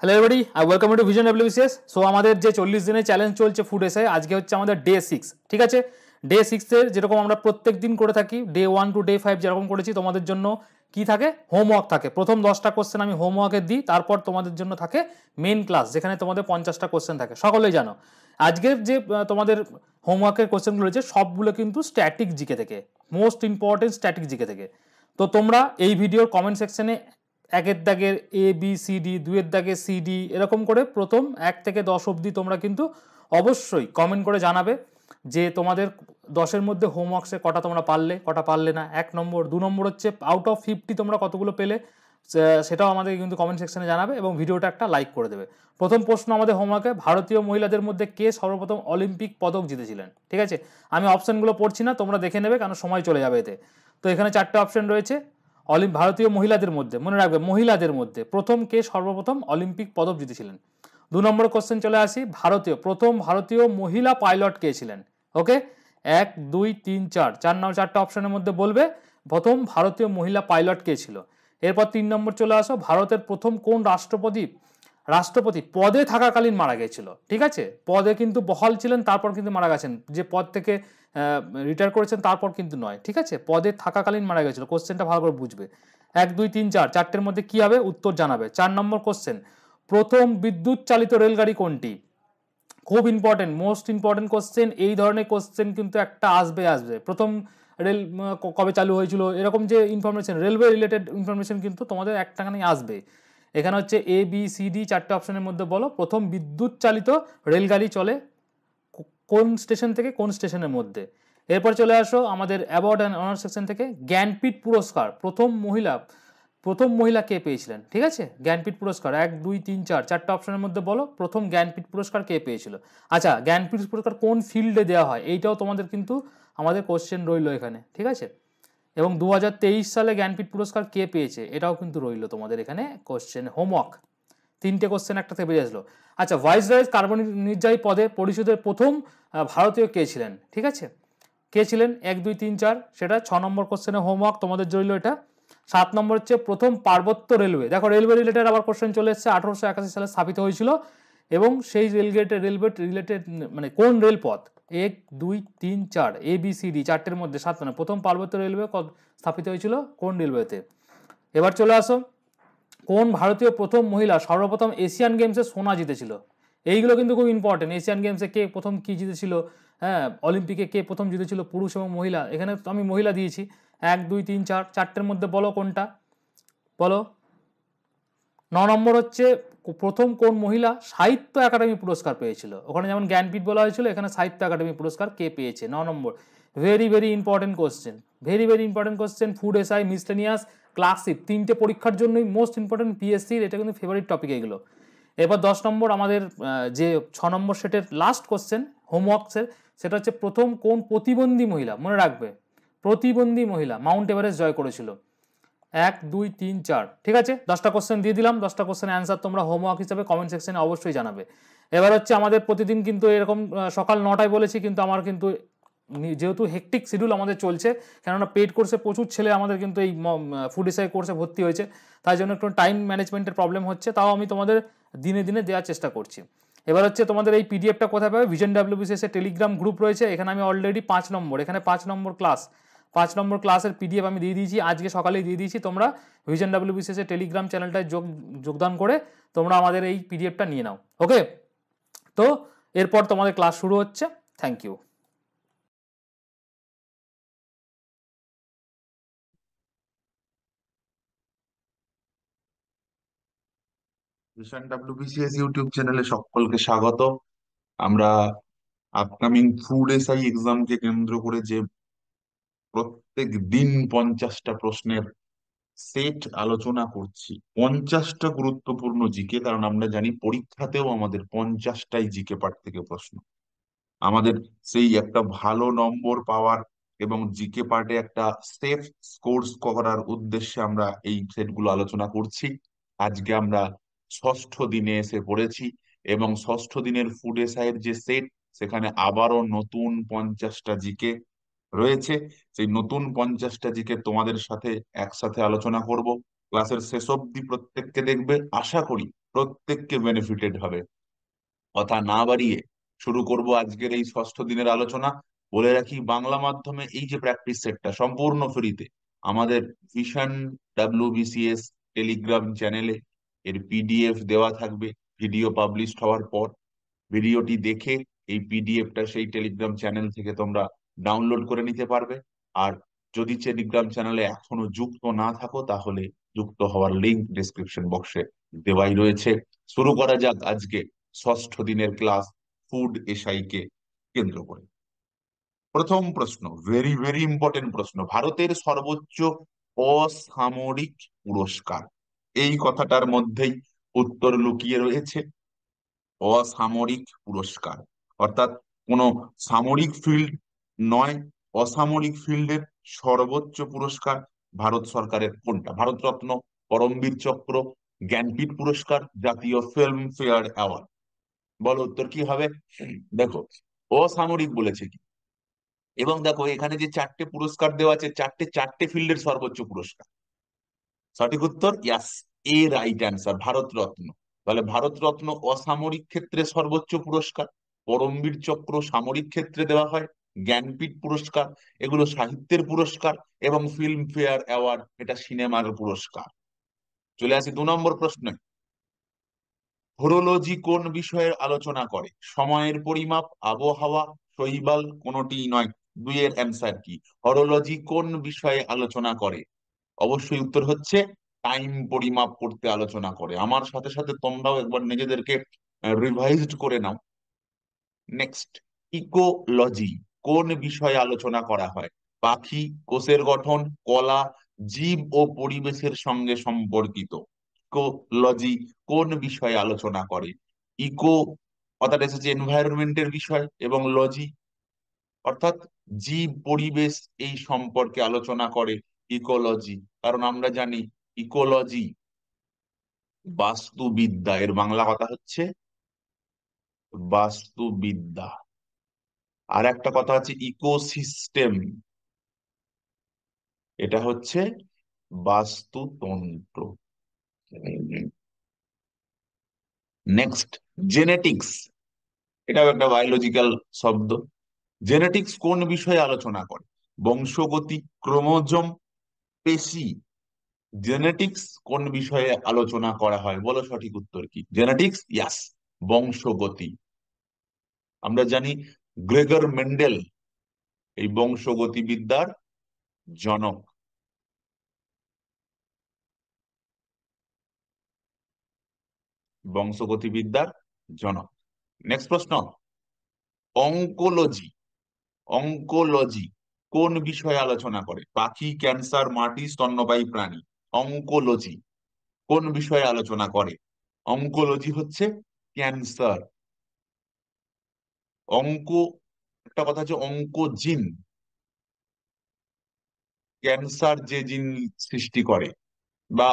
Hello everybody, welcome to vision WBCS. So আমাদের যে 40 দিনের চ্যালেঞ্জ চলছে ফুড এসে, আজকে হচ্ছে আমাদের ডে 6। ঠিক আছে, ডে 6-এর যেরকম আমরা প্রত্যেক দিন করে থাকি, ডে 1 টু ডে 5 যেরকম করেছি, তোমাদের জন্য কি থাকে, হোমওয়ার্ক থাকে। প্রথম 10টা কোশ্চেন আমি হোমওয়ার্কে দিই, তারপর তোমাদের জন্য থাকে মেন ক্লাস, যেখানে তোমাদের 50টা কোশ্চেন থাকে। সকলেই জানো আজকের যে তোমাদের হোমওয়ার্কের কোশ্চেনগুলো রয়েছে সবগুলো কিন্তু স্ট্যাটিক জিকে থেকে, মোস্ট ইম্পর্টেন্ট স্ট্যাটিক জিকে থেকে। তো তোমরা এই ভিডিওর কমেন্ট সেকশনে একের দাগের ABCD, দুইয়ের দাগের CD, এরকম করে প্রথম 1 থেকে 10 অবধি তোমরা কিন্তু অবশ্যই কমেন্ট করে জানাবে যে তোমাদের 10-এর মধ্যে হোমওয়ার্কসে কটা তোমরা পারলে, কটা পারলে না। 1 নম্বর। 2 নম্বর হচ্ছে আউট অফ 50 তোমরা কতগুলো পেলে, সেটাও আমাদের কিন্তু কমেন্ট সেকশনে জানাবে এবং ভিডিওটা একটা লাইক করে দেবে। প্রথম প্রশ্ন আমাদের হোমওয়ার্কে, ভারতীয় মহিলাদের মধ্যে কে সর্বপ্রথম অলিম্পিক পদক জিতেছিলেন? ঠিক আছে, আমি অপশনগুলো পড়ছি না, তোমরা দেখে নেবে, কারণ সময় চলে যাবে এতে। তো এখানে 4টে অপশন রয়েছে। ভারতীয় মহিলাদের মধ্যে, মনে রাখবে, মহিলাদের মধ্যে প্রথম কে সর্বপ্রথম অলিম্পিক পদক জিতেছিলেন। 2 নম্বর কোশ্চেন চলে আসি, প্রথম ভারতীয় মহিলা পাইলট কে ছিলেন? ওকে, 1 2 3 4, 4টে অপশনের মধ্যে বলবে প্রথম ভারতীয় মহিলা পাইলট কে ছিল। এরপর 3 নম্বর চলে আসো, ভারতের প্রথম কোন রাষ্ট্রপতি পদে থাকাকালীন মারা গিয়েছিল? ঠিক আছে, পদে কিন্তু বহাল ছিলেন, তারপর কিন্তু মারা গেছেন, যে পদ থেকে রিটায়ার করেছেন তারপর কিন্তু নয়। ঠিক আছে, পদে থাকাকালীন মারা গেছিল। কোশ্চেনটা ভালো করে বুঝবে। 1 2 3 4, 4টের মধ্যে কি হবে উত্তর জানাবে। 4 নম্বর কোশ্চেন, প্রথম বিদ্যুৎ চালিত রেলগাড়ি কোনটি? খুব ইম্পর্টেন্ট, মোস্ট ইম্পর্টেন্ট কোশ্চেন। এই ধরনের কোশ্চেন কিন্তু একটা আসবে। প্রথম রেল কবে চালু হয়েছিল, এরকম যে ইনফরমেশন, রেলওয়ে রিলেটেড ইনফরমেশন কিন্তু তোমাদের একটাখানি আসবে। এখানে হচ্ছে ABCD 4টে অপশনের মধ্যে বলো প্রথম বিদ্যুৎ চালিত রেলগাড়ি চলে কোন স্টেশন থেকে কোন স্টেশনের মধ্যে। এরপর চলে আসো আমাদের অ্যাওয়ার্ড অ্যান্ড অনার সেকশন থেকে, জ্ঞানপীঠ পুরস্কার প্রথম মহিলা কে পেয়েছিলেন? ঠিক আছে, জ্ঞানপীঠ পুরস্কার 1 2 3 4, 4টে অপশনের মধ্যে বলো প্রথম জ্ঞানপীঠ পুরস্কার কে পেয়েছিল। আচ্ছা, জ্ঞানপীঠ পুরস্কার কোন ফিল্ডে দেওয়া হয়, এইটাও তোমাদের কিন্তু আমাদের কোশ্চেন রইলো এখানে। ঠিক আছে, এবং 2023 সালে জ্ঞানপীঠ পুরস্কার কে পেয়েছে, এটাও কিন্তু রইলো তোমাদের এখানে কোশ্চেন হোমওয়ার্ক। 3টে কোশ্চেন একটা থেকে বেরিয়ে আসলো। আচ্ছা, ভাইসরয় কার্বন নির্যায়ী পদে পরিষদের প্রথম ভারতীয় কে ছিলেন? ঠিক আছে, কে ছিলেন? 1 2 3 4, সেটা 6 নম্বর কোশ্চেনে হোমওয়ার্ক তোমাদের রইল এটা। 7 নম্বর হচ্ছে প্রথম পার্বত্য রেলওয়ে। দেখো, রেলওয়ে রিলেটেড আবার কোশ্চেন চলে এসেছে। 1881 সালে স্থাপিত হয়েছিল এবং সেই রেলওয়ে রিলেটেড মানে কোন রেলপথ? 1 2 3 4, ABCD 4টের মধ্যে 7 মানে প্রথম পার্বত্য রেলওয়ে স্থাপিত হয়েছিল কোন রেলওয়েতে। এবার চলে আসো, কোন ভারতীয় প্রথম মহিলা সর্বপ্রথম এশিয়ান গেমসে সোনা জিতেছিল? এইগুলো কিন্তু খুব ইম্পর্টেন্ট। এশিয়ান গেমসে কে প্রথম কি জিতেছিল, হ্যাঁ, অলিম্পিকে কে প্রথম জিতেছিল, পুরুষ এবং মহিলা। এখানে তো আমি মহিলা দিয়েছি। 1 2 3 4, 4টের মধ্যে বলো কোনটা, বলো। 9 নম্বর হচ্ছে প্রথম কোন মহিলা সাহিত্য একাডেমি পুরস্কার পেয়েছিল? ওখানে যেমন জ্ঞানপীঠ বলা হয়েছিল, এখানে সাহিত্য একাডেমি পুরস্কার কে পেয়েছে? 9 নম্বর। Very very important question, very very important question. Food SI, miscellaneous, classic, 3টে পরীক্ষার জন্যই মোস্ট ইম্পর্টেন্ট, PSCর এটা কিন্তু ফেভারিট টপিক এগুলো। এবার 10 নম্বর আমাদের যে 6 নম্বর সেটের লাস্ট কোশ্চেন হোমওয়ার্কসের, সেটা হচ্ছে প্রথম কোন প্রতিবন্ধী মহিলা, মনে রাখবে, প্রতিবন্ধী মহিলা মাউন্ট এভারেস্ট জয় করেছিল? 1 2 3 4। ঠিক আছে, 10টা কোশ্চেন দিয়ে দিলাম। 10টা কোশ্চেনের অ্যান্সার তোমরা হোমওয়ার্ক হিসাবে কমেন্ট সেকশনে অবশ্যই জানাবে। এবার হচ্ছে আমাদের প্রতিদিন কিন্তু এরকম সকাল 9টায় বলেছি, কিন্তু আমার কিন্তু যেহেতু হেকটিক শিডিউল আমাদের চলছে, কেননা পেড কোর্সে প্রচুর ছেলে আমাদের কিন্তু এই ফুড এসআই কোর্সে ভর্তি হয়েছে, তাই জন্য একটু টাইম ম্যানেজমেন্টের প্রবলেম হচ্ছে। তাও আমি তোমাদের দিনে দিনে দেওয়ার চেষ্টা করছি। এবার হচ্ছে তোমাদের এই পিডিএফটা কোথায় পাবে? ভিশন ডব্লিউবিসিএস এর টেলিগ্রাম গ্রুপ রয়েছে, এখানে আমি অলরেডি 5 নম্বর, এখানে 5 নম্বর ক্লাসের পিডিএফ আমি দিয়ে দিয়েছি, আজকে সকালেই দিয়ে দিয়েছি। তোমরা ভিশন ডব্লিউবিসিএস এর টেলিগ্রাম চ্যানেলটায় যোগদান করে তোমরা আমাদের এই পিডিএফটা নিয়ে নাও। ওকে, তো এরপর তোমাদের ক্লাস শুরু হচ্ছে। Thank you. Vision WBCS YouTube চ্যানেলে সকলকে স্বাগত। আমরা আপকামিং ফুড এসআই এক্সামকে কেন্দ্র করে যে প্রত্যেক দিন 50টা প্রশ্নের সেট আলোচনা করছি, 50টা গুরুত্বপূর্ণ জিকে, কারণ আমরা জানি পরীক্ষাতেও আমাদের 50টাই জিকে পার্ট থেকে প্রশ্ন। আমাদের সেই একটা ভালো নম্বর পাওয়ার এবং জিকে পার্টে একটা সেফ স্কোরস করার উদ্দেশ্যে আমরা এই সেটগুলো আলোচনা করছি। আজকে আমরা ষষ্ঠ দিনে এসে পড়েছি এবং ষষ্ঠ দিনের ফুড এসআইয়ের যে সেট, সেখানে আবারও নতুন 50টা জিকে রয়েছে। সেই নতুন 50টা জিকে তোমাদের সাথে একসাথে আলোচনা করব। ক্লাসের শেষ অবধি প্রত্যেককে দেখবে, আশা করি প্রত্যেককে বেনিফিটেড হবে। কথা না বাড়িয়ে শুরু করব আজকের এই ষষ্ঠ দিনের আলোচনা। বলে রাখি, বাংলা মাধ্যমে এই যে প্র্যাকটিস সেটটা সম্পূর্ণ ফ্রিতে আমাদের ভিশন WBCS টেলিগ্রাম চ্যানেলে এর PDF দেওয়া থাকবে। ভিডিও পাবলিশ হওয়ার পর ভিডিওটি দেখে এই PDFটা সেই টেলিগ্রাম চ্যানেল থেকে তোমরা ডাউনলোড করে নিতে পারবে। আর যদি টেলিগ্রাম চ্যানেলে এখনো যুক্ত না থাকো, তাহলে যুক্ত হওয়ার লিংক ডেসক্রিপশন বক্সে দেওয়াই রয়েছে। শুরু করা যাক আজকে ষষ্ঠ দিনের ক্লাস, ফুড এসআই কে কেন্দ্র করে। প্রথম প্রশ্ন, ভেরি ভেরি ইম্পর্টেন্ট প্রশ্ন, ভারতের সর্বোচ্চ অসামরিক পুরস্কার। এই কথাটার মধ্যেই উত্তর লুকিয়ে রয়েছে। অসামরিক পুরস্কার অর্থাৎ কোন সামরিক ফিল্ড নয়, অসামরিক ফিল্ডের সর্বোচ্চ পুরস্কার ভারত সরকারের কোনটা? ভারতরত্ন, পরমবীর চক্র, জ্ঞানপীঠ পুরস্কার, জাতীয় ফিল্ম ফেয়ার অ্যাওয়ার্ড। বলো উত্তর কি হবে? দেখো, অসামরিক বলেছে কি, এবং দেখো এখানে যে চারটে পুরস্কার দেওয়া আছে, চারটে চারটে ফিল্ডের সর্বোচ্চ পুরস্কার। সঠিক উত্তর ইয়াস, রাইট অ্যান্সার, ভারতরত্ন। তাহলে ভারতরত্ন অসামরিক ক্ষেত্রে সর্বোচ্চ পুরস্কার, পরমবীর চক্র সামরিক ক্ষেত্রে দেওয়া হয়, জ্ঞানপীঠ পুরস্কার এগুলো সাহিত্যের পুরস্কার, এবং ফিল্ম ফেয়ার অ্যাওয়ার্ড এটা সিনেমার পুরস্কার। চলে আসি 2 নম্বর প্রশ্নে। হোরোলজি কোন বিষয়ে আলোচনা করে? সময়ের পরিমাপ, আবহাওয়া, শৈবাল, কোনটি নয়। দুইয়ের অ্যান্সার কি? হরোলজি কোন বিষয়ে আলোচনা করে? অবশ্যই উত্তর হচ্ছে টাইম পরিমাপ করতে আলোচনা করে। আমার সাথে সাথে তোমরাও একবার নিজেদেরকে রিভাইজড করে নাও। নেক্সট, ইকোলজি কোন বিষয়ে আলোচনা করা হয়? পাখি, কোষের গঠন, কলা, জীব ও পরিবেশের সঙ্গে সম্পর্কিত। ইকোলজি কোন বিষয়ে আলোচনা করে? ইকো কথাটা এসেছে এনভায়রনমেন্টের বিষয়, এবং লজি অর্থাৎ জীব পরিবেশ এই সম্পর্কে আলোচনা করে ইকোলজি। কারণ আমরা জানি ইকোলজি বাস্তুবিদ্যা, এর বাংলা কথা হচ্ছে বাস্তুবিদ্যা। আর একটা কথা আছে ইকোসিস্টেম, এটা হচ্ছে বাস্তুতন্ত্র। নেক্সট, জেনেটিক্স, এটাও একটা বায়োলজিক্যাল শব্দ। জেনেটিক্স কোন বিষয়ে আলোচনা করে? বংশগতি, ক্রোমোজোম, পেশি। জেনেটিক্স কোন বিষয়ে আলোচনা করা হয়? বলো সঠিক উত্তর কি? জেনেটিক্স ইয়াস, বংশগতি। আমরা জানি গ্রেগর মেন্ডেল এই বংশগতিবিদ্যার জনক। বংশগতিবিদ্যার জনক। নেক্সট প্রশ্ন, অঙ্কোলজি, অঙ্কোলজি কোন বিষয়ে আলোচনা করে? পাখি, ক্যান্সার, মাটি, স্তন্যপায়ী প্রাণী। অঙ্কোলজি কোন বিষয়ে আলোচনা করে? অঙ্কোলজি হচ্ছে ক্যান্সার। অঙ্ক একটা কথা হচ্ছে অঙ্কোজিন, ক্যান্সার যে জিন সৃষ্টি করে, বা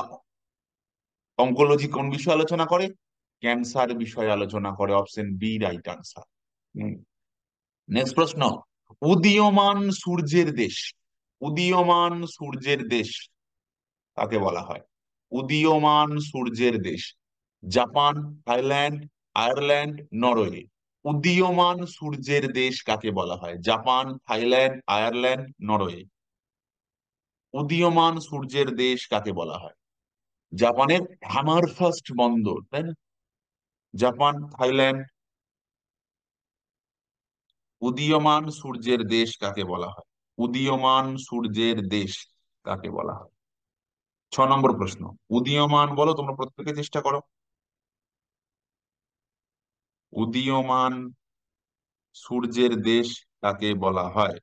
অঙ্কোলজি কোন বিষয়ে আলোচনা করে? ক্যান্সার বিষয়ে আলোচনা করে। Option B right answer. Next প্রশ্ন, উদীয়মান সূর্যের দেশ, উদীয়মান সূর্যের দেশ কাকে বলা হয়? উদীয়মান সূর্যের দেশ, জাপান, থাইল্যান্ড, আয়ারল্যান্ড, নরওয়ে। উদীয়মান সূর্যের দেশ কাকে বলা হয়? Japan, Thailand, Ireland, Norway. উদীয়মান সূর্যের দেশ কাকে বলা হয়? জাপানের হ্যামারফাস্ট বন্দর, তাই না? Japan, Thailand. উদীয়মান সূর্যের দেশ কাকে বলা হয়? উদীয়মান সূর্যের দেশ কাকে বলা হয়? 6 নম্বর প্রশ্ন, উদীয়মান বলো তোমরা প্রত্যেকে চেষ্টা করো। উদীয়মান সূর্যের দেশ কাকে বলা হয়?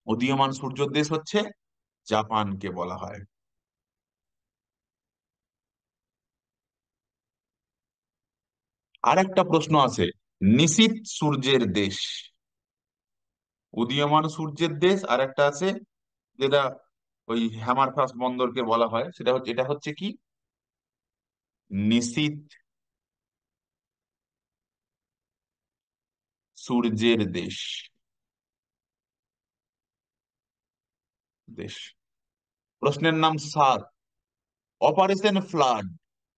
উদীয়মান সূর্যের দেশ হচ্ছে জাপানকে বলা হয়। আর একটা প্রশ্ন আছে, নিশীথ সূর্যের দেশ। উদীয়মান সূর্যের দেশ আর একটা আছে, যেটা ওই হ্যামারফাস্ট বন্দরকে বলা হয়, সেটা হচ্ছে, এটা হচ্ছে কি? নিশীথ সূর্যের দেশ, দেশ। প্রশ্নের নাম সাত, অপারেশন ফ্লাড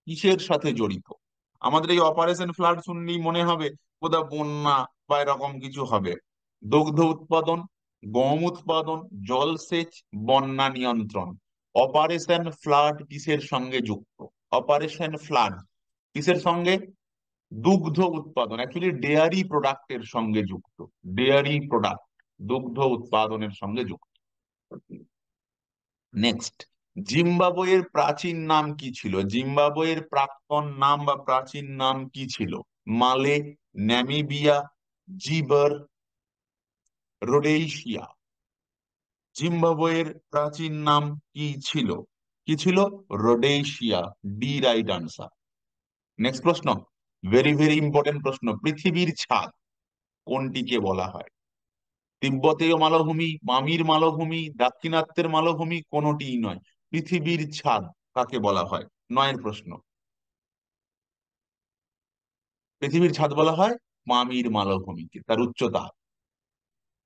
কিসের সাথে জড়িত? আমাদের এই অপারেশন ফ্লাড শুনলেই মনে হবে কোথাও বন্যা বা এরকম কিছু হবে। দুগ্ধ উৎপাদন, গম উৎপাদন, জলসেচ, বন্যা নিয়ন্ত্রণ। অপারেশন ফ্লাড কিসের সঙ্গে যুক্ত? অপারেশন ফ্লাড কিসের সঙ্গে? দুগ্ধ উৎপাদন, অ্যাকচুয়ালি ডেয়ারি প্রোডাক্টের সঙ্গে যুক্ত। ডেয়ারি প্রোডাক্ট, দুগ্ধ উৎপাদনের সঙ্গে যুক্ত। নেক্সট, জিম্বাবুয়ের প্রাচীন নাম কি ছিল? জিম্বাবুয়ের প্রাক্তন নাম বা প্রাচীন নাম কি ছিল? মালে, নামিবিয়া, জিবার, রোডেশিয়া। জিম্বাবুয়ের প্রাচীন নাম কি ছিল? কি ছিল? Rhodesia. D right answer. Next প্রশ্ন, ভেরি ভেরি ইম্পর্টেন্ট প্রশ্ন। পৃথিবীর ছাদ কোনটিকে বলা হয়? তিব্বতীয় মালভূমি, পামির মালভূমি, দাক্ষিণাত্যের মালভূমি, কোনোটিই নয়। পৃথিবীর ছাদ কাকে বলা হয়? নয়ের প্রশ্ন। পৃথিবীর ছাদ বলা হয় পামির মালভূমিকে, তার উচ্চতা।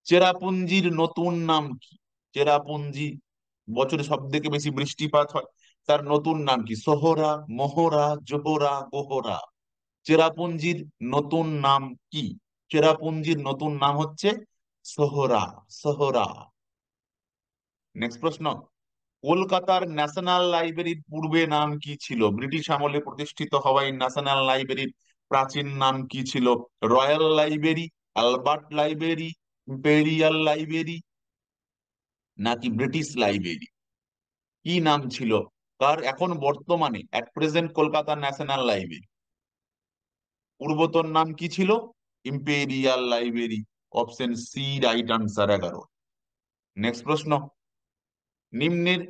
চেরাপুঞ্জির নতুন নাম কি? চেরাপুঞ্জি, বছরে সব থেকে বেশি বৃষ্টিপাত হয়, তার নতুন নাম কি? সোহরা, মোহরা, জোহরা, গোহরা। চেরাপুঞ্জির নতুন নাম কি? চেরাপুঞ্জির নতুন নাম হচ্ছে সোহরা। সোহরা। নেক্সট প্রশ্ন, কলকাতার ন্যাশনাল লাইব্রেরির পূর্বে নাম কি ছিল? ব্রিটিশ আমলে প্রতিষ্ঠিত হওয়া এই ন্যাশনাল লাইব্রেরির প্রাচীন নাম কি ছিল? Royal library, Albert library, imperial library, নাকি ব্রিটিশ লাইব্রেরি? কি নাম ছিল তার এখন বর্তমানে at present Kolkata national library? পূর্বতন নাম কি ছিল? Imperial library. Option C right answer, 11। Next প্রশ্ন, নিম্নের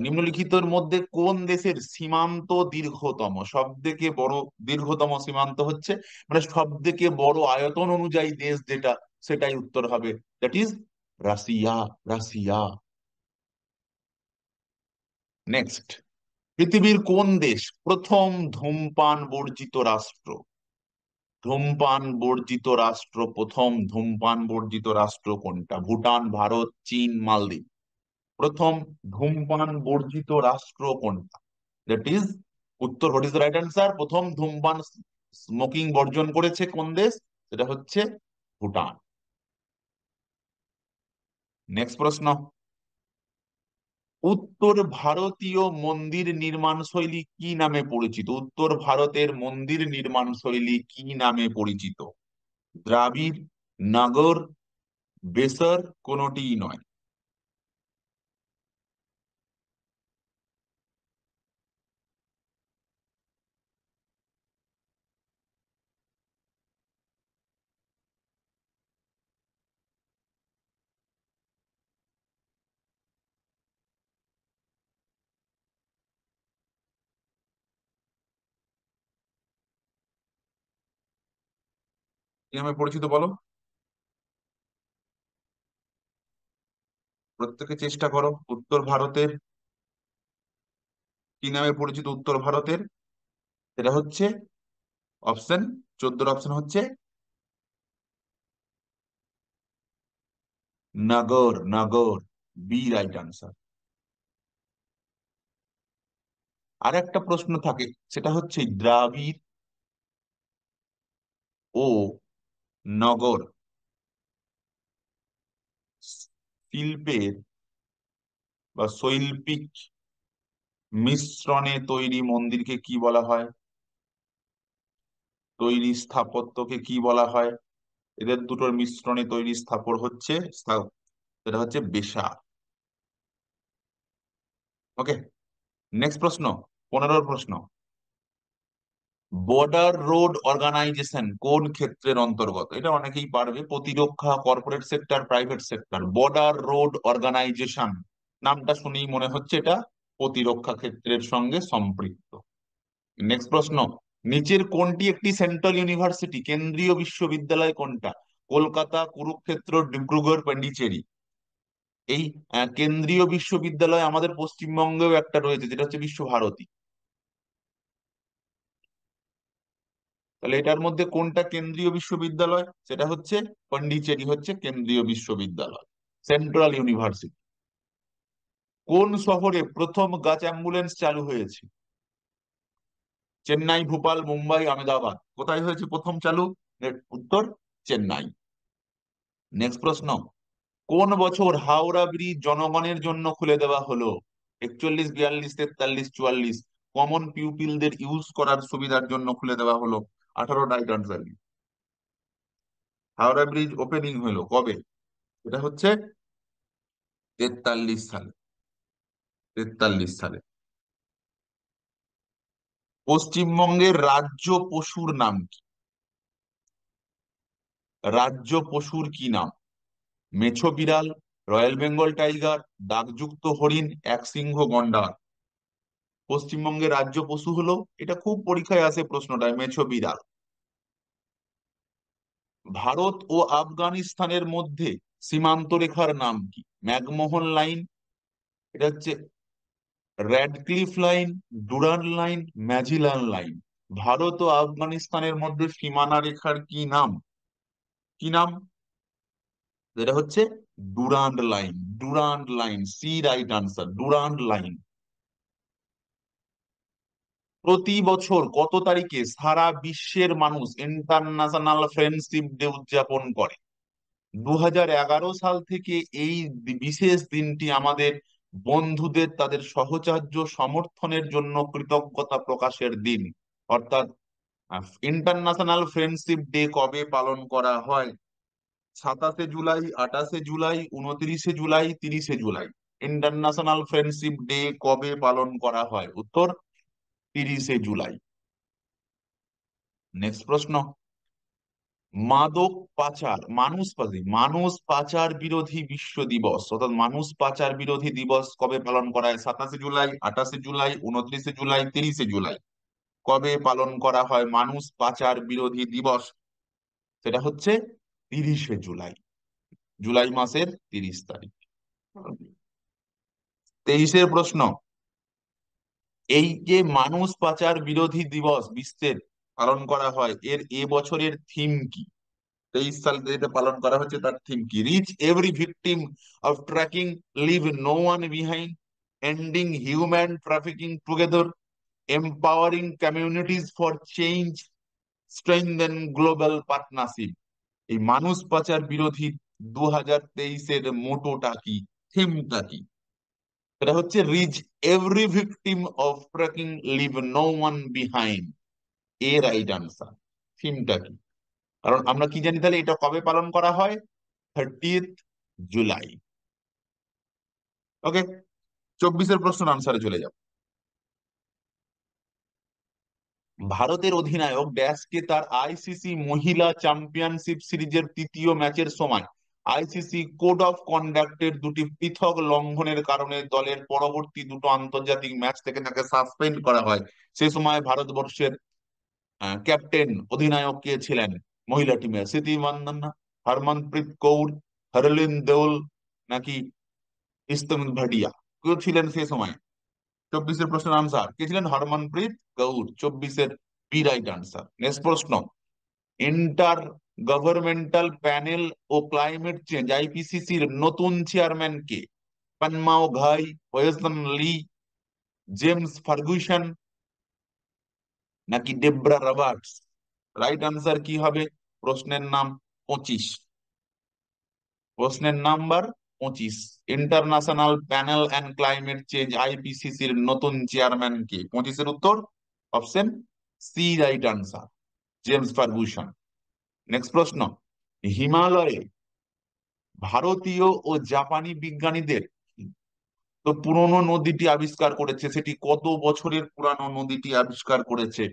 নিম্নলিখিতর মধ্যে কোন দেশের সীমান্ত দীর্ঘতম? সব থেকে বড় দীর্ঘতম সীমান্ত হচ্ছে, মানে সব থেকে বড় আয়তন অনুযায়ী দেশ যেটা, সেটাই উত্তর হবে। That is Russia. Russia. Next, পৃথিবীর কোন দেশ প্রথম ধূমপান বর্জিত রাষ্ট্র? ধূমপান বর্জিত রাষ্ট্র, প্রথম ধূমপান বর্জিত রাষ্ট্র কোনটা? ভুটান, ভারত, চীন, মালদ্বীপ। প্রথম ধূমপান বর্জিত রাষ্ট্র কোনটা? দ্যাট ইজ উত্তর, what is the right answer? প্রথম ধূমপান, স্মোকিং বর্জন করেছে কোন দেশ? সেটা হচ্ছে ভুটান। নেক্সট প্রশ্ন, উত্তর ভারতীয় মন্দির নির্মাণ শৈলী কি নামে পরিচিত? উত্তর ভারতের মন্দির নির্মাণ শৈলী কি নামে পরিচিত? দ্রাবিড়, নাগর, বেসর, কোনোটিই নয়। কি নামে পরিচিত বলো, প্রত্যেকে চেষ্টা করো। উত্তর ভারতের কি নামে পরিচিত? উত্তর ভারতের, এটা হচ্ছে অপশন 14 অপশন হচ্ছে নগর। নগর, বি রাইট আনসার। আর একটা প্রশ্ন থাকে, সেটা হচ্ছে দ্রাবিড় ও নগর শিল্পের বা শৈল্পিক মিশ্রণে তৈরি মন্দিরকে কি বলা হয়? তৈরি স্থাপত্যকে কি বলা হয়? এদের দুটোর মিশ্রণে তৈরি স্থাপত্য হচ্ছে সেটা হচ্ছে বেশা। ওকে, নেক্সট প্রশ্ন, 15 প্রশ্ন। বর্ডার রোড অর্গানাইজেশন কোন ক্ষেত্রের অন্তর্গত? এটা অনেকেই পারবে, প্রতিরক্ষা, corporate sector, private sector. Border road organisation নামটা শুনেই মনে হচ্ছে এটা প্রতিরক্ষা ক্ষেত্রের সঙ্গে সম্পৃক্ত। নেক্সট প্রশ্ন, নিচের কোনটি একটি সেন্ট্রাল ইউনিভার্সিটি? কেন্দ্রীয় বিশ্ববিদ্যালয় কোনটা? কলকাতা, কুরুক্ষেত্র, ডিব্রুগড়, পন্ডিচেরি। এই কেন্দ্রীয় বিশ্ববিদ্যালয় আমাদের পশ্চিমবঙ্গেও একটা রয়েছে, যেটা হচ্ছে বিশ্বভারতী। তাহলে এটার মধ্যে কোনটা কেন্দ্রীয় বিশ্ববিদ্যালয়? সেটা হচ্ছে পন্ডিচেরি হচ্ছে কেন্দ্রীয় বিশ্ববিদ্যালয়, সেন্ট্রাল ইউনিভার্সিটি। কোন শহরে প্রথম গাছ অ্যাম্বুলেন্স চালু হয়েছে? চেন্নাই, ভোপাল, মুম্বাই, আহমেদাবাদ, কোথায় হয়েছে প্রথম চালু? উত্তর চেন্নাই। নেক্সট প্রশ্ন, কোন বছর হাওড়া ব্রিজ জনগণের জন্য খুলে দেওয়া হলো? 41, 42, 43, 44, কমন পিউপিলদের ইউজ করার সুবিধার জন্য খুলে দেওয়া হলো। 18 right answer. Howrah bridge opening হলো কবে? এটা হচ্ছে 43 সালে। 43 সালে। পশ্চিমবঙ্গের রাজ্য পশুর নাম কি? রাজ্য পশুর কি নাম? মেছো বিড়াল, রয়্যাল বেঙ্গল টাইগার, দাগযুক্ত হরিণ, একশৃঙ্গ গন্ডার। পশ্চিমবঙ্গের রাজ্য পশু হলো, এটা খুব পরীক্ষায় আসে প্রশ্নটা, মেছো বিড়াল। ভারত ও আফগানিস্তানের মধ্যে সীমান্ত রেখার নাম কি? ম্যাকমোহন লাইন, এটা হচ্ছে Radcliffe line, Durand line, Magellan line. Bharat ও আফগানিস্তানের মধ্যে সীমানা রেখার কি নাম? কি নাম? এটা হচ্ছে Durand line. Durand line, C right answer, Durand line. প্রতি বছর কত তারিখে সারা বিশ্বের মানুষ ইন্টারন্যাশনাল ফ্রেন্ডশিপ ডে উদযাপন করে? 2011 সাল থেকে এই বিশেষ দিনটি আমাদের বন্ধুদের তাদের সহচর্য সমর্থনের জন্য কৃতজ্ঞতা প্রকাশের দিন। অর্থাৎ ইন্টারন্যাশনাল ফ্রেন্ডশিপ ডে কবে পালন করা হয়? 27 July, 28 July, 29 July, 30 July. International friendship day কবে পালন করা হয়? উত্তর 30 জুলাই। নেক্সট প্রশ্ন, মাদক পাচার মানুষ পাচার বিরোধী বিশ্ব দিবস অর্থাৎ মানুষ পাচার বিরোধী দিবস কবে পালন করা হয়? 27 জুলাই, 28 জুলাই, 29 জুলাই, 30 জুলাই। কবে পালন করা হয় মানুষ পাচার বিরোধী দিবস? সেটা হচ্ছে 30 জুলাই। জুলাই মাসের 30 তারিখ। 23-এর প্রশ্ন, এই যে মানুষ পাচার বিরোধী দিবস বিশ্বের পালন করা হয়, এর এ বছরের থিম কি? 23 সাল যেটা পালন করা হচ্ছে তার থিম কি? Reach every victim of trafficking, leave no one behind, ending human trafficking together, empowering communities for change, strengthen global partnership. এই মানুষ পাচার বিরোধী 2023-এর মোটোটা কি? থিমটা কি? এটা হচ্ছে reach every victim of trafficking, leave no one behind. A right answer. থিমটা কি? কারণ আমরা কি জানি তাহলে এটা কবে পালন করা হয়? 30 জুলাই। ওকে, 24-এর প্রশ্ন আনসারে চলে যাব। ভারতের অধিনায়ক ড্যাশকে তার আইসিসি মহিলা চ্যাম্পিয়নশিপ সিরিজের তৃতীয় ম্যাচের সময় আইসিসি কোড অফ কন্ডাক্টের দুটি পৃথক লঙ্ঘনের কারণে দলের পরবর্তী দুটো আন্তর্জাতিক ম্যাচ থেকে তাকে সাসপেন্ড করা হয়। সে সময় ভারতবর্ষের ক্যাপ্টেন অধিনায়ক কে ছিলেন মহিলা টিমের? স্মৃতি মান্ধানা, হরমনপ্রীত কৌর, হরলিন দেওল, নাকি ইস্তেমিল ভাটিয়া? কেউ ছিলেন সে সময়? 24-এর প্রশ্নের আনসার কে ছিলেন? হরমনপ্রীত কৌর। 24-এর বি রাইট আনসার। নেক্সট প্রশ্ন, ইন্টার গভর্নমেন্টাল প্যানেল ও ক্লাইমেট চেঞ্জ আইপিসিসির নতুন চেয়ারম্যান কে? Panmao Zhai, Wesson Lee, James Ferguson, নাকি ডেব্রা রবার্টস? রাইট আনসার কি হবে? প্রশ্নের নাম 25। প্রশ্নের number 25। International panel and climate change আইপিসিসির নতুন চেয়ারম্যান কে? 25-এর উত্তর option C right answer, James Ferguson. Next প্রশ্ন, হিমালয়ে ভারতীয় ও জাপানি বিজ্ঞানীদের তো পুরনো নদীটি আবিষ্কার করেছে, সেটি কত বছরের পুরানো নদীটি আবিষ্কার করেছে?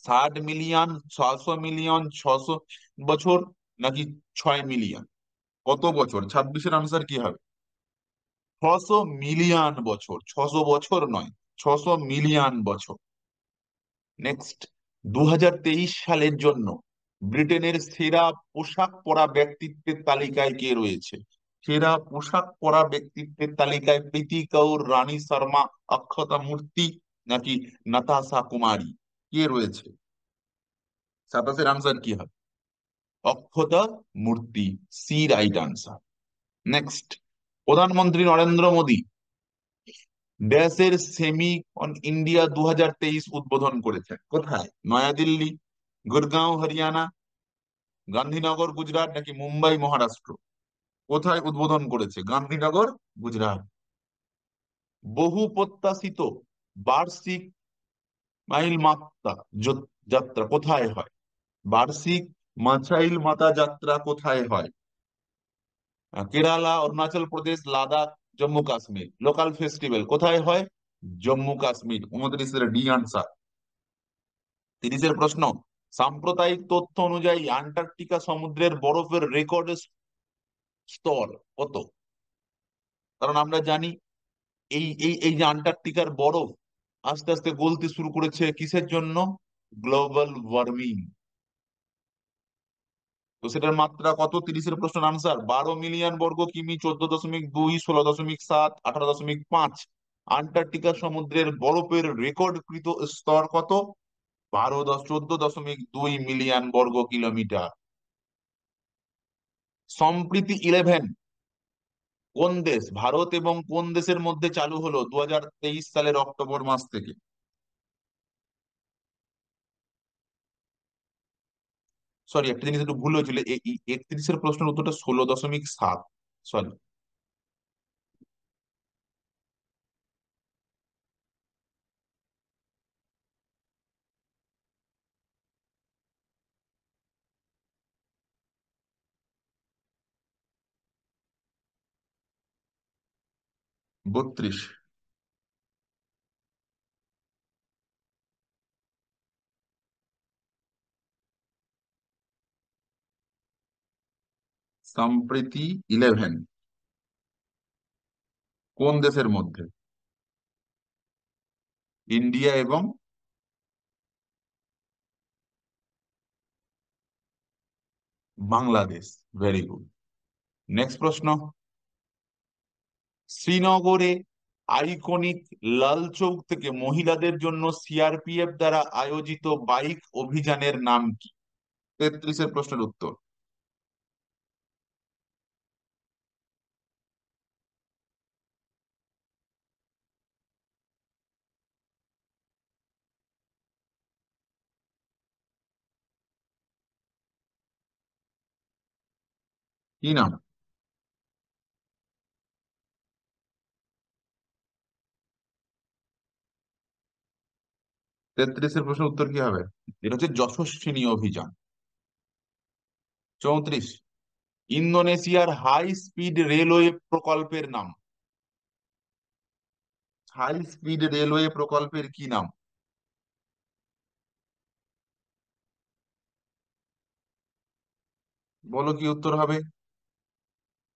60 মিলিয়ন, 600 মিলিয়ন, 600 বছর, নাকি 6 মিলিয়ন? কত বছর? 26-এর আনসার কি হবে? 600 মিলিয়ন বছর। 600 বছর নয়, 600 মিলিয়ন বছর। নেক্সট, 2023 সালের জন্য ব্রিটেনের সেরা পোশাক পরা ব্যক্তিত্বের তালিকায় কে রয়েছে? সেরা পোশাক পরা ব্যক্তিত্বের তালিকায় প্রীতি কৌর, রানী শর্মা, অক্ষতা মূর্তি, নাকি নাতাশা কুমারী? কে রয়েছে? 27-এর আনসার কি হবে? অক্ষতা মূর্তি, সি রাইট আনসার। নেক্সট, প্রধানমন্ত্রী নরেন্দ্র মোদী ড্যাশের সেমি অন ইন্ডিয়া 2023 উদ্বোধন করেছেন কোথায়? নয়াদিল্লি, গুরগাঁও হরিয়ানা, গান্ধীনগর গুজরাট নাকি মুম্বাই মহারাষ্ট্র? কোথায় উদ্বোধন করেছে? গান্ধীনগর গুজরাট। বহু প্রত্যাশিত বার্ষিক মাইল মাতা যাত্রা কোথায় হয়? বার্ষিক মাছাইল মাতা যাত্রা কোথায় হয়? কেরালা, অরুণাচল প্রদেশ, লাদাখ, জম্মু কাশ্মীর। লোকাল ফেস্টিভ্যাল কোথায় হয়? জম্মু কাশ্মীর। 29 D answer. 30 প্রশ্ন, সাম্প্রদায়িক তথ্য অনুযায়ী আন্টার্কটিকা সমুদ্রের বরফের রেকর্ড স্তর কত? কারণ আমরা জানি এই এই এই যে আন্টার্কটিকার বরফ আস্তে আস্তে গলতে শুরু করেছে কিসের জন্য? Global warming. তো সেটার মাত্রা কত? 30 প্রশ্নের আনসার 12 মিলিয়ন বর্গ কিমি, 14.2, 16.7, 18.5। আন্টার্কটিকা সমুদ্রের বরফের রেকর্ডকৃত স্তর কত? 14.2 মিলিয়ন বর্গ কিলোমিটার। সম্প্রীতি 11 কোন দেশ, ভারত এবং কোন দেশের মধ্যে চালু হলো 2023 সালের অক্টোবর মাস থেকে? সরি, একটা জিনিস একটু ভুল হয়েছিল, এই 31 প্রশ্নের উত্তরটা 16.7। সরি। 32। সম্প্রীতি 11 কোন দেশের মধ্যে? ইন্ডিয়া এবং বাংলাদেশ। Very good. নেক্সট প্রশ্ন, শ্রীনগরে আইকনিক লাল চৌক থেকে মহিলাদের জন্য সিআরপিএফ দ্বারা আয়োজিত বাইক অভিযানের নাম কি? 33 প্রশ্নের উত্তর। কি নাম? 33 প্রশ্নের উত্তর কি হবে? এটা হচ্ছে যশস্বিনী অভিযান। 34, ইন্দোনেশিয়ার হাই স্পিড রেলওয়ে প্রকল্পের নাম। হাই স্পিড রেলওয়ে প্রকল্পের কি নাম? বলো কি উত্তর হবে?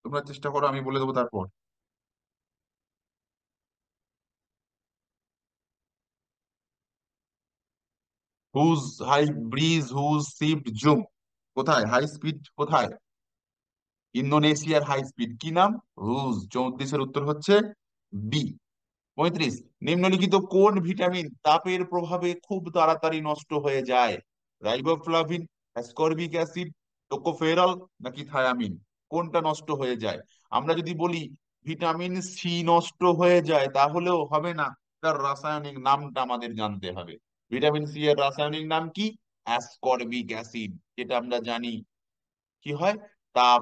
তোমরা চেষ্টা করো, আমি বলে দেবো তারপর। Whose high bridge, whose shipped zoom. কোথায় হাই স্পিড? কোথায়? ইন্দোনেশিয়ার হাই স্পিড কি নাম? হুজ। 34 উত্তর হচ্ছে বি। 35, নিম্নলিখিত কোন ভিটামিন তাপের প্রভাবে খুব তাড়াতাড়ি নষ্ট হয়ে যায়? রাইবোফ্লাভিন, অ্যাসকর্বিক অ্যাসিড, টোকোফেরল নাকি থায়ামিন? কোনটা নষ্ট হয়ে যায়? আমরা যদি বলি ভিটামিন সি নষ্ট হয়ে যায় তাহলেও হবে না, তার রাসায়নিক নামটা আমাদের জানতে হবে। ভিটামিন সি এর রাসায়নিক নাম কি? Ascorbic acid. যেটা আমরা জানি কি হয়, তাপ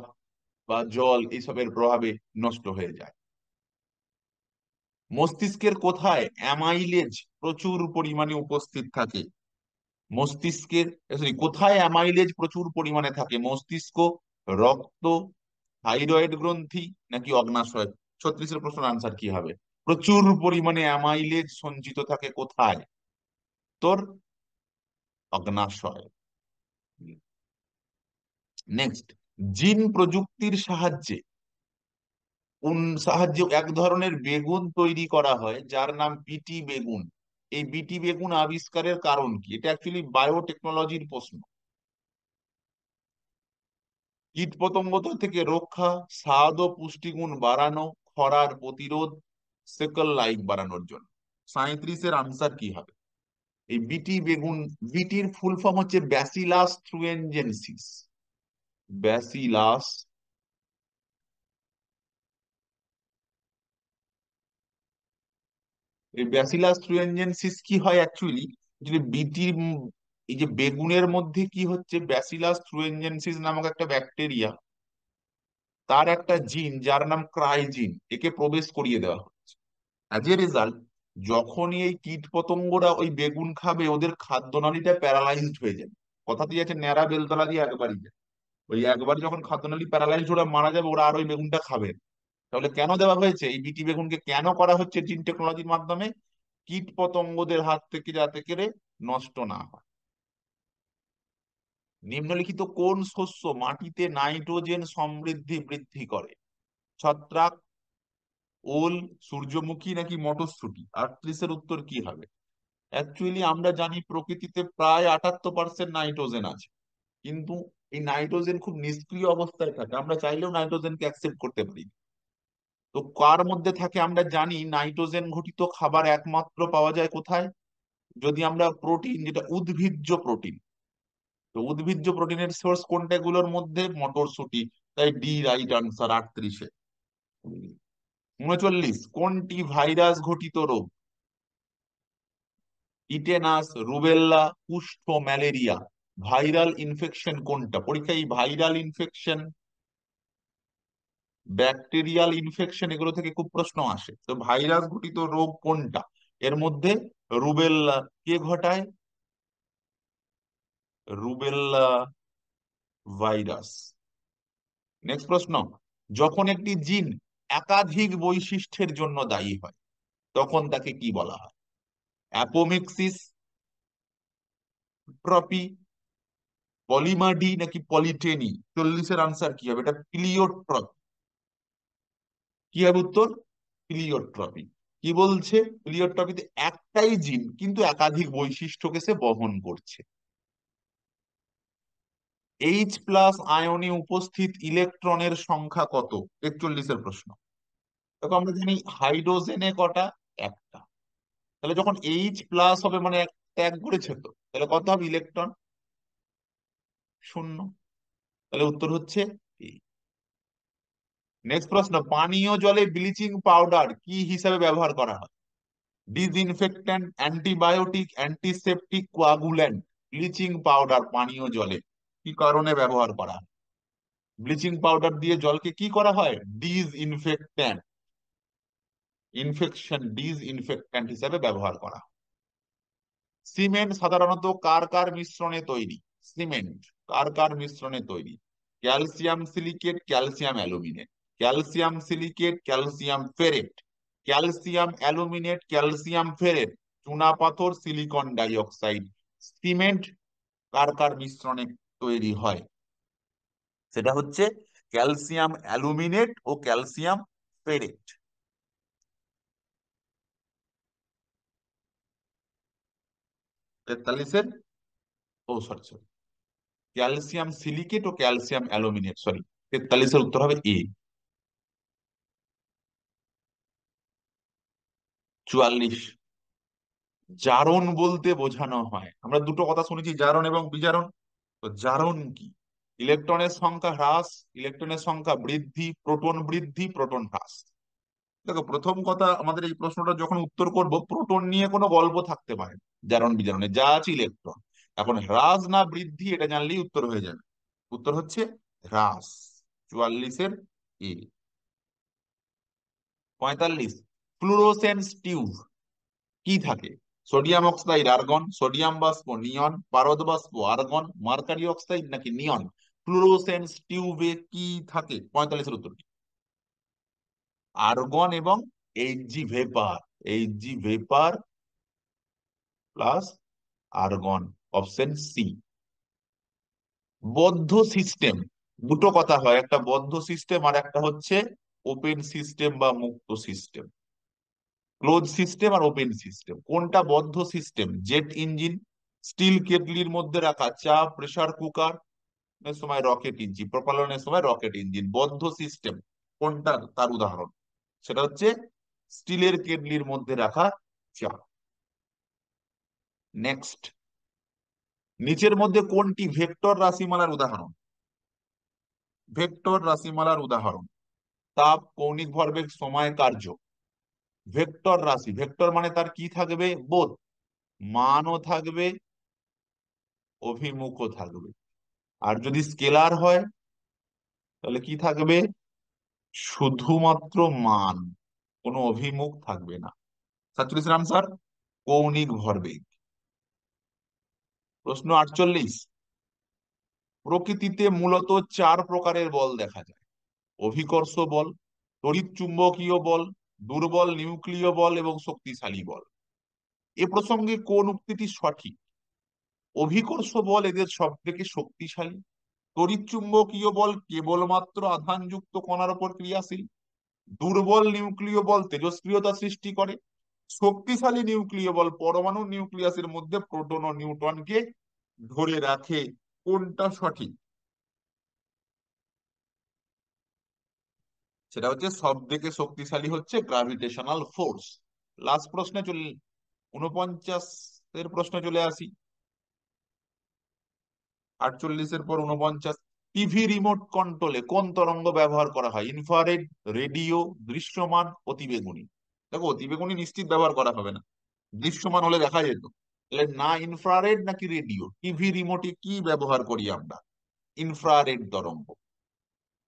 বা জল এইসবের প্রভাবে নষ্ট হয়ে যায়। মস্তিষ্কের কোথায় অ্যামাইলেজ প্রচুর পরিমাণে উপস্থিত থাকে? মস্তিষ্কের সরি, কোথায় অ্যামাইলেজ প্রচুর পরিমাণে থাকে? মস্তিষ্ক, রক্ত, থাইরয়েড গ্রন্থি নাকি অগ্নাশয়? 36 প্রশ্নের আনসার কি হবে? প্রচুর পরিমাণে অ্যামাইলেজ সঞ্চিত থাকে কোথায়? তোর অগ্নাশয়। নেক্সট, জিন প্রযুক্তির সাহায্যে এক ধরনের বেগুন তৈরি করা হয় যার নাম বিটি বেগুন। এই বিটি বেগুন আবিষ্কারের কারণ কি? এটা অ্যাকচুয়ালি বায়োটেকনোলজির প্রশ্ন। কীটপতঙ্গ থেকে রক্ষা, স্বাদ ও পুষ্টিগুণ বাড়ানো, খরার প্রতিরোধ, সেকল লাইফ বাড়ানোর জন্য। 37 আনসার কি হবে? এই বিটি বেগুন, বিটির ফুল ফর্ম হচ্ছে ব্যাসিলাস থ্রুয়েনজেনসিস। ব্যাসিলাস এই ব্যাসিলাস থ্রুয়েনজেনসিস কি হয় অ্যাকচুয়ালি, যদি বিটির এই যে বেগুনের মধ্যে কি হচ্ছে, ব্যাসিলাস থ্রুয়েনজেনসিস নামক একটা ব্যাকটেরিয়া, তার একটা জিন যার নাম ক্রাইজিন, একে প্রবেশ করিয়ে দেওয়া হচ্ছে। অ্যাজ এ রেজাল্ট, যখনই এই কীট পতঙ্গরা ওই বেগুন খাবে, ওদের খাদ্যনালীটা প্যারালাইজড হয়ে যাবে। কথাতেই আছে ন্যাড়া বেলতলা দিয়ে একবারই যায়। ওই একবার যখন খাদ্যনালী প্যারালাইজড, ওরা মারা যাবে, ওরা আর ওই বেগুনটা খাবে না। তাহলে কেন দেওয়া হয়েছে এই বিটি বেগুনকে, কেন করা হচ্ছে জিন টেকনোলজির মাধ্যমে? কীট পতঙ্গদের হাত থেকে যাতে করে নষ্ট না হয়। নিম্নলিখিত কোন শস্য মাটিতে নাইট্রোজেন সমৃদ্ধি বৃদ্ধি করে? ছত্রাক, ওল, সূর্যমুখী নাকি মটরশুঁটি? 38-এর উত্তর কি হবে? অ্যাকচুয়ালি আমরা জানি প্রকৃতিতে প্রায় 78% নাইট্রোজেন আছে, কিন্তু এই নাইট্রোজেন খুব নিষ্ক্রিয় অবস্থায় থাকে, আমরা চাইলেও নাইট্রোজেনকে অ্যাকসেপ্ট করতে পারি না। তো কার মধ্যে থাকে? আমরা জানি নাইট্রোজেন ঘটিত খাবার একমাত্র পাওয়া যায় কোথায়? যদি আমরা প্রোটিন, যেটা উদ্ভিজ্জ প্রোটিন, তো উদ্ভিজ্জ প্রোটিনের সোর্স কোনটা এগুলোর মধ্যে? মটরশুঁটি। তাই ডি রাইট আনসার 38-এ। 39, কোনটি ভাইরাস ঘটিত রোগ? টিটেনাস, রুবেল্লা, কুষ্ঠ, ম্যালেরিয়া। ভাইরাল ইনফেকশন কোনটা? পরীক্ষায় ভাইরাল ইনফেকশন, ব্যাকটেরিয়াল ইনফেকশন, এগুলো থেকে খুব প্রশ্ন আসে। তো ভাইরাস ঘটিত রোগ কোনটা এর মধ্যে? রুবেল্লা। কে ঘটায়? রুবেল্লা ভাইরাস। নেক্সট প্রশ্ন, যখন একটি জিন একাধিক বৈশিষ্ট্যের জন্য দায়ী হয়, তখন তাকে কি বলা হয়? অ্যাপোমিক্সিস, ট্রপি, পলিমাডি নাকি পলিটেনি? 40-এর আনসার কি হবে? এটা প্লিওট্রপি। কি হবে উত্তর? প্লিওট্রপি। কি বলছে? প্লিওট্রপিতে একটাই জিন কিন্তু একাধিক বৈশিষ্ট্যকে সে বহন করছে। এইচ প্লাস আয়নে উপস্থিত ইলেকট্রনের সংখ্যা কত? 41-এর প্রশ্ন। দেখো আমরা জানি হাইড্রোজেনে কটা? একটা। তাহলে যখন এইচ প্লাস হবে মানে এক ত্যাগ করেছে, তো তাহলে কত হবে ইলেকট্রন? শূন্য। তাহলে উত্তর হচ্ছে এ। নেক্সট প্রশ্ন, পানীয় জলে ব্লিচিং পাউডার কি হিসাবে ব্যবহার করা হয়? Disinfectant, antibiotic, antiseptic, coagulant. Bleaching powder পানীয় জলে কি কারণে ব্যবহার করা হয়? ব্লিচিং পাউডার দিয়ে জলকে কি করা হয়? ডিসইনফেক্ট্যান্ট, ইনফেকশন ডিসইনফেক্ট্যান্ট হিসাবে ব্যবহার করা হয়। সিমেন্ট সাধারণত কার কার মিশ্রণে তৈরি? সিমেন্ট কার কার মিশ্রণে তৈরি? Calcium silicate, calcium aluminate. Calcium silicate, calcium ferrite. Calcium aluminate, calcium ferrite, চুনাপাথর, সিলিকন ডাইঅক্সাইড। সিমেন্ট কার কার মিশ্রণে তৈরি হয়? সেটা হচ্ছে ক্যালসিয়াম অ্যালুমিনেট ও ক্যালসিয়াম ফেরেট। 43-এর, oh sorry sorry, calcium silicate ও ক্যালসিয়াম অ্যালুমিনেট, সরি। 43-এর উত্তর হবে এ। 44, জারণ বলতে বোঝানো হয়, আমরা দুটো কথা শুনেছি, জারণ এবং বিজারণ। তো জারণ কি? ইলেকট্রনের সংখ্যা হ্রাস, ইলেকট্রনের সংখ্যা বৃদ্ধি, প্রোটন বৃদ্ধি, প্রোটন হ্রাস। দেখো প্রথম কথা, আমাদের এই প্রশ্নটা যখন উত্তর করব, প্রোটন নিয়ে কোনো গল্প থাকতে পারে না। জারণ বিজারণে যা আছে ইলেকট্রন। এখন হ্রাস না বৃদ্ধি এটা জানলেই উত্তর হয়ে যাবে। উত্তর হচ্ছে হ্রাস। 44-এর এ। 45, ফ্লুরোসেন্স টিউব কি থাকে? সোডিয়াম অক্সাইড, আর্গন, সোডিয়াম বাষ্প, নিয়ন, পারদ বাষ্প, আর্গন, মার্কারি অক্সাইড নাকি নিয়ন? ফ্লুরোসেন্স টিউবে কি থাকে? 45-এর উত্তর কি? আর্গন এবং Hg vapour. Hg vapour plus argon, option C. বদ্ধ সিস্টেম, দুটো কথা হয়, একটা বদ্ধ সিস্টেম আর একটা হচ্ছে ওপেন সিস্টেম বা মুক্ত সিস্টেম। ক্লোজ সিস্টেম আর ওপেন সিস্টেম, কোনটা বদ্ধ সিস্টেম? জেট ইঞ্জিন, স্টিল কেটলির মধ্যে রাখা চা, প্রেসার কুকার সময় রকেট ইঞ্জিন, প্রপালনের সময় রকেট ইঞ্জিন। বদ্ধ সিস্টেম কোনটা তার উদাহরণ? সেটা হচ্ছে স্টিলের কেটলির মধ্যে রাখা চা। নেক্সট, নিচের মধ্যে কোনটি ভেক্টর রাশিমালার উদাহরণ? ভেক্টর রাশিমালার উদাহরণ: তাপ, কৌণিক ভরবেগ, সময়, কার্য। ভেক্টর রাশি, ভেক্টর মানে তার কি থাকবে, বোধ, মানও থাকবে, অভিমুখও থাকবে। আর যদি স্কেলার হয় তাহলে কি থাকবে, শুধুমাত্র মান, কোনো অভিমুখ থাকবে না। 47 আনসার কৌণিক ভরবেগ। প্রশ্ন 48, প্রকৃতিতে মূলত 4 প্রকারের বল দেখা যায়: অভিকর্ষ বল, তড়িৎ চুম্বকীয় বল, দুর্বল নিউক্লিয় বল এবং শক্তিশালী বল। এ প্রসঙ্গে কোন উক্তিটি সঠিক? অভিকর্ষ বল এদের সব থেকে শক্তিশালী, তড়িৎ চুম্বকীয় বল কেবলমাত্র আধানযুক্ত কণার উপর ক্রিয়াশীল, দুর্বল নিউক্লিয় বল তেজস্ক্রিয়তা সৃষ্টি করে, শক্তিশালী নিউক্লিয় বল পরমাণু নিউক্লিয়াসের মধ্যে প্রোটন ও নিউট্রনকে ধরে রাখে। কোনটা সঠিক? সেটা হচ্ছে সব থেকে শক্তিশালী হচ্ছে গ্রাভিটেশনাল ফোর্স। লাস্ট প্রশ্নে চলে, 49 এর প্রশ্নে চলে আসি। 48 পর 49, টিভি রিমোট কন্ট্রোলে কোন তরঙ্গ ব্যবহার করা হয়? ইনফ্রারেড, রেডিও, দৃশ্যমান, অতিবেগুনি। দেখো অতিবেগুনি নিশ্চিত ব্যবহার করা হবে না, দৃশ্যমান হলে দেখা যেত। তাহলে না ইনফ্রারেড নাকি রেডিও, টিভি রিমোটে কি ব্যবহার করি আমরা? ইনফ্রারেড তরঙ্গ।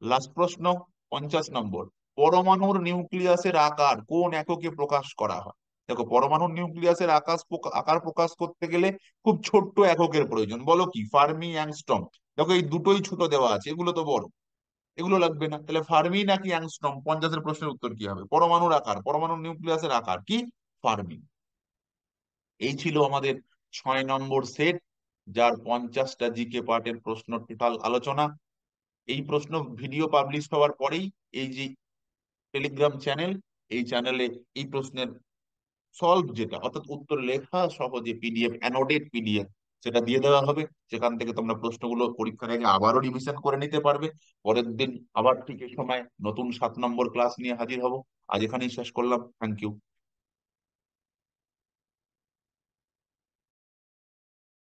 লাস্ট প্রশ্ন 50 নম্বর, পরমাণুর নিউক্লিয়াসের আকার কোন এককে প্রকাশ করা হয়? দেখো পরমাণুর নিউক্লিয়াসের আকার প্রকাশ করতে গেলে খুব ছোট্ট এককের প্রয়োজন, বলো কি, ফার্মি, অ্যাংস্ট্রম। দেখো এই দুটোই ছোট দেওয়া আছে, এগুলো তো বড়, এগুলো লাগবে না। তাহলে ফার্মি নাকি অ্যাংস্ট্রম, 50-এর প্রশ্নের উত্তর কি হবে? পরমাণুর আকার, পরমাণুর নিউক্লিয়াসের আকার কি, ফার্মি। এই ছিল আমাদের 6 নম্বর সেট, যার 50টা জিকে পার্টের প্রশ্ন টোটাল আলোচনা। এই প্রশ্ন ভিডিও পাবলিশ হওয়ার পরেই এই যে টেলিগ্রাম চ্যানেল, এই চ্যানেলে এই প্রশ্নের সলভ যেটা অর্থাৎ উত্তর লেখা সহ যে পিডিএফ, অ্যানোডেড পিডিএফ, সেটা দিয়ে দেওয়া হবে। সেখান থেকে তোমরা প্রশ্নগুলো পরীক্ষার আগে আবারও রিভিশন করে নিতে পারবে। পরের দিন আবার ঠিক এই সময় নতুন 7 নম্বর ক্লাস নিয়ে হাজির হব। আজ এখানেই শেষ করলাম। Thank you.